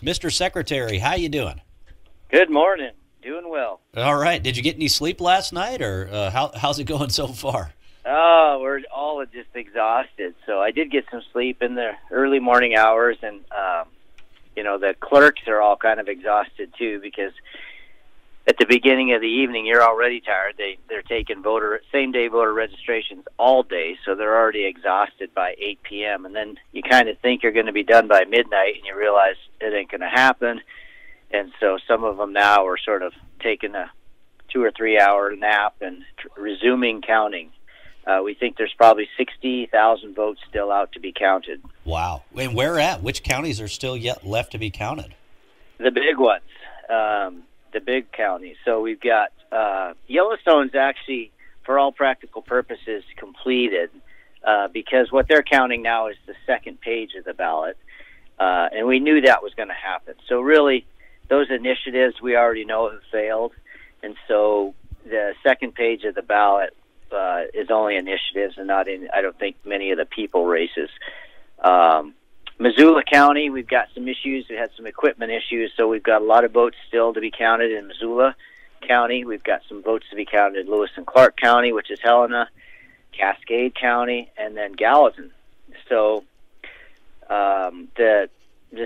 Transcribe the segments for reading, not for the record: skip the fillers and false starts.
Mr. Secretary, how you doing? Good morning. Doing well. All right. Did you get any sleep last night, or how's it going so far? Oh, we're all just exhausted. So I did get some sleep in the early morning hours, and the clerks are all kind of exhausted too, because at the beginning of the evening you're already tired. They're taking same-day voter registrations all day, so they're already exhausted by 8 p.m. And then you kind of think you're going to be done by midnight, and you realize it ain't going to happen. And so some of them now are sort of taking a 2 or 3 hour nap and resuming counting. We think there's probably 60,000 votes still out to be counted. Wow. And where at? Which counties are still yet left to be counted? The big ones, the big counties. So we've got Yellowstone's actually, for all practical purposes, completed because what they're counting now is the second page of the ballot. And we knew that was going to happen. So really, those initiatives we already know have failed. And so the second page of the ballot is only initiatives and not in, I don't think, many of the people races. Missoula County, we've got some issues. We had some equipment issues, so we've got a lot of votes still to be counted in Missoula County. We've got some votes to be counted in Lewis and Clark County, which is Helena, Cascade County, and then Gallatin. So the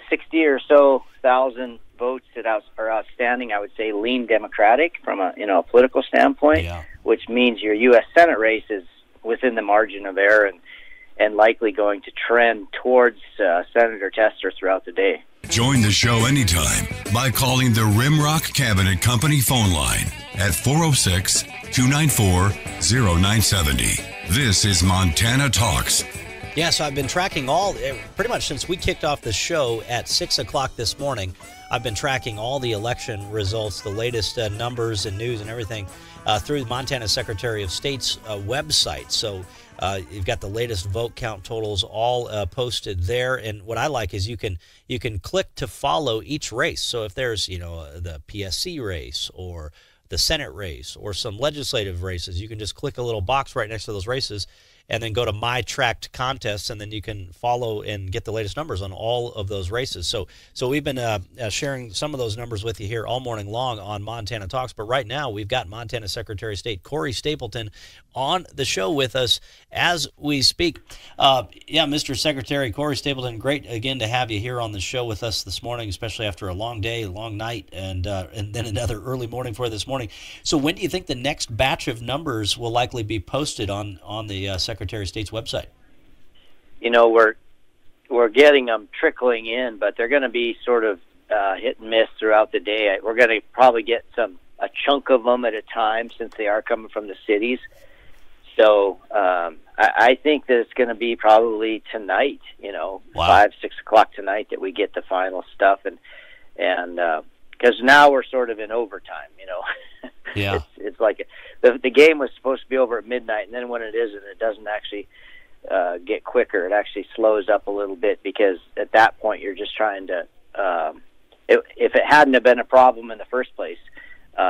60 or so thousand votes that are outstanding, I would say, lean Democratic from a political standpoint, which means your U.S. Senate race is within the margin of error and likely going to trend towards Senator Tester throughout the day. Join the show anytime by calling the Rimrock Cabinet Company phone line at 406-294-0970. This is Montana Talks. Yeah, so I've been tracking pretty much since we kicked off the show at 6 o'clock this morning. I've been tracking all the election results, the latest numbers and news and everything through the Montana Secretary of State's website. So you've got the latest vote count totals all posted there. And what I like is you can click to follow each race. So if there's the PSC race or the Senate race or some legislative races, you can just click a little box right next to those races and then go to My Tracked Contests, and then you can follow and get the latest numbers on all of those races. So we've been sharing some of those numbers with you here all morning long on Montana Talks, but right now we've got Montana Secretary of State Corey Stapleton on the show with us as we speak. Mr. Secretary Corey Stapleton, great again to have you here on the show with us this morning, especially after a long day, a long night, and then another early morning for this morning. So when do you think the next batch of numbers will likely be posted on the Secretary of State's website? We're getting them trickling in, but they're going to be sort of hit and miss throughout the day. We're going to probably get a chunk of them at a time since they are coming from the cities. So I think that it's going to be probably tonight, 5, 6 o'clock tonight that we get the final stuff, and because now we're sort of in overtime, Yeah. It's like the game was supposed to be over at midnight, and then when it isn't, it doesn't actually get quicker. It actually slows up a little bit because at that point you're just trying to. If it hadn't have been a problem in the first place,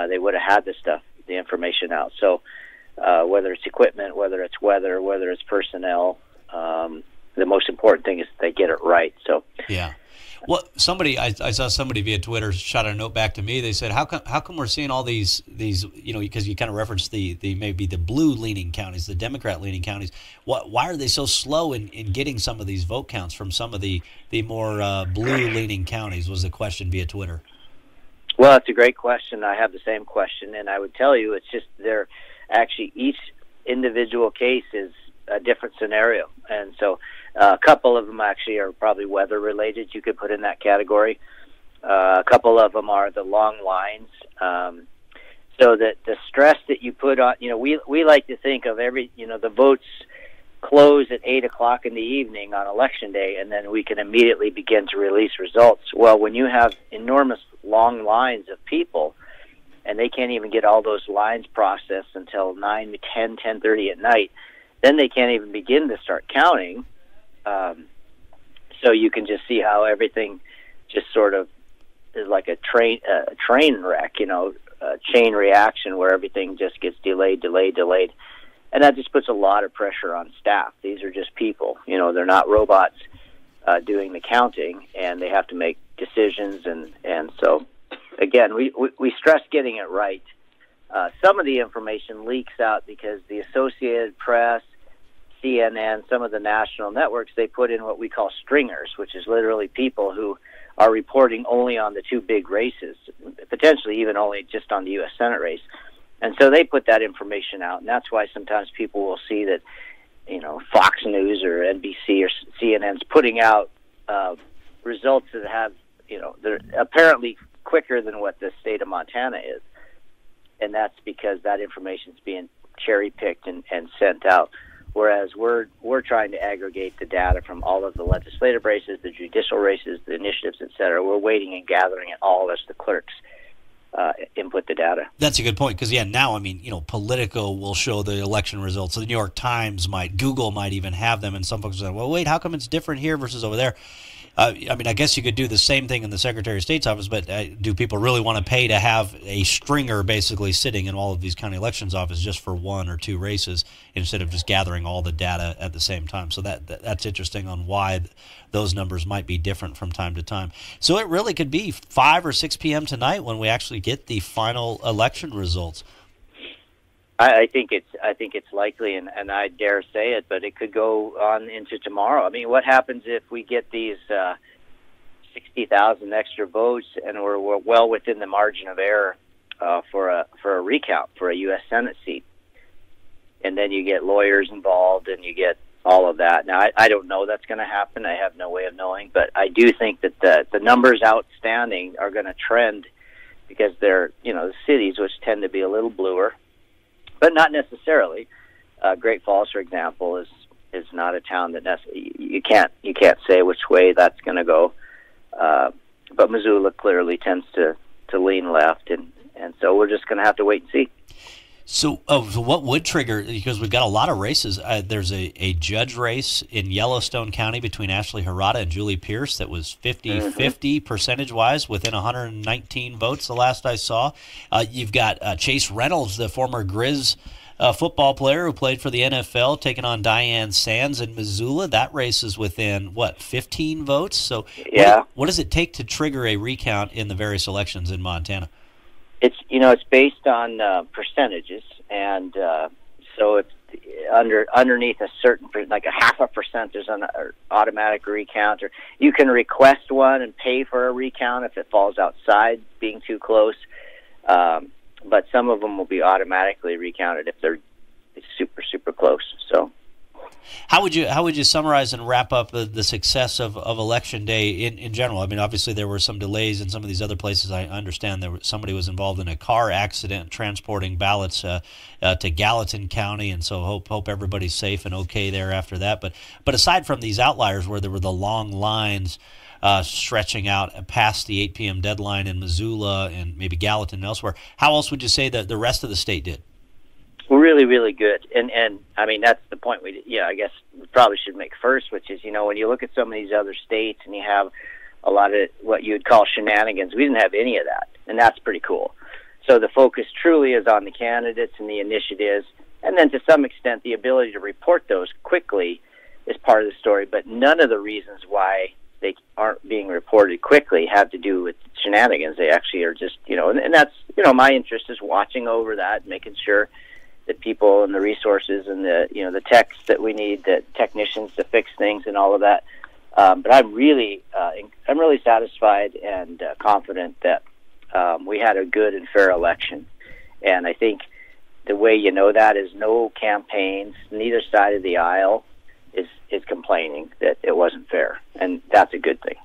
they would have had the information out. So whether it's equipment, whether it's weather, whether it's personnel, the most important thing is that they get it right. So yeah. Well, I saw somebody via Twitter shot a note back to me. They said, how come we're seeing all these because you kind of referenced the maybe the blue-leaning counties, the Democrat-leaning counties. Why are they so slow in getting some of these vote counts from some of the more blue-leaning counties, was the question via Twitter. Well, it's a great question. I have the same question, and I would tell you it's just they're actually each individual case is a different scenario. And so a couple of them actually are probably weather-related. You could put in that category. A couple of them are the long lines. So that the stress that you put on, we like to think of the votes close at 8 o'clock in the evening on Election Day, and then we can immediately begin to release results. Well, when you have enormous long lines of people, and they can't even get all those lines processed until 9, 10, 10:30 at night, then they can't even begin to start counting. So you can just see how everything just sort of is like a train wreck, a chain reaction where everything just gets delayed. And that just puts a lot of pressure on staff. These are just people, they're not robots. doing the counting, and they have to make decisions. And so, again, we stress getting it right. Some of the information leaks out because the Associated Press, CNN, some of the national networks, they put in what we call stringers, which is literally people who are reporting only on the two big races, potentially even only just on the U.S. Senate race. And so they put that information out, and that's why sometimes people will see that, Fox News or NBC or CNN's putting out results that have, they're apparently quicker than what the state of Montana is. And that's because that information is being cherry-picked and sent out. Whereas we're trying to aggregate the data from all of the legislative races, the judicial races, the initiatives, et cetera. We're waiting and gathering it all as the clerks input the data. That's a good point, because now, Politico will show the election results. So the New York Times might, Google might even have them, and some folks say, well, wait, how come it's different here versus over there? I guess you could do the same thing in the Secretary of State's office, but do people really want to pay to have a stringer basically sitting in all of these county elections offices just for one or two races instead of just gathering all the data at the same time? So that's interesting on why those numbers might be different from time to time. So it really could be 5 or 6 p.m. tonight when we actually get the final election results. I think it's likely, and I dare say it, but it could go on into tomorrow. What happens if we get these 60,000 extra votes and we're well within the margin of error for a recount for a U.S. Senate seat, and then you get lawyers involved and you get all of that. Now, I don't know that's going to happen. I have no way of knowing, but I do think that the numbers outstanding are going to trend because they're the cities, which tend to be a little bluer. But not necessarily. Great Falls, for example, is not a town that you can't say which way that's going to go. But Missoula clearly tends to lean left, and so we're just going to have to wait and see. So what would trigger, because we've got a lot of races, there's a judge race in Yellowstone County between Ashley Harada and Julie Pierce that was 50-50 percentage-wise within 119 votes the last I saw. You've got Chase Reynolds, the former Grizz football player who played for the NFL, taking on Diane Sands in Missoula. That race is within, 15 votes? So yeah. What does it take to trigger a recount in the various elections in Montana? It's based on percentages, and so it's underneath a certain, like a 0.5%, there's an automatic recount, or you can request one and pay for a recount if it falls outside being too close. But some of them will be automatically recounted if they're super, super close. So. How would you summarize and wrap up the success of Election Day in general? Obviously there were some delays in some of these other places. I understand somebody was involved in a car accident transporting ballots to Gallatin County, and so hope everybody's safe and okay there after that. But aside from these outliers where there were the long lines stretching out past the 8 p.m. deadline in Missoula and maybe Gallatin and elsewhere, how else would you say that the rest of the state did? Really, really good, and that's the point I guess we probably should make first, which is when you look at some of these other states and you have a lot of what you would call shenanigans, we didn't have any of that, and that's pretty cool. So the focus truly is on the candidates and the initiatives, and then to some extent the ability to report those quickly is part of the story. But none of the reasons why they aren't being reported quickly have to do with shenanigans. They actually are just and that's my interest is watching over that, making sure the people and the resources and the techs that we need, the technicians to fix things and all of that. But I'm really satisfied and confident that we had a good and fair election. And I think the way that is no campaigns, neither side of the aisle is complaining that it wasn't fair, and that's a good thing.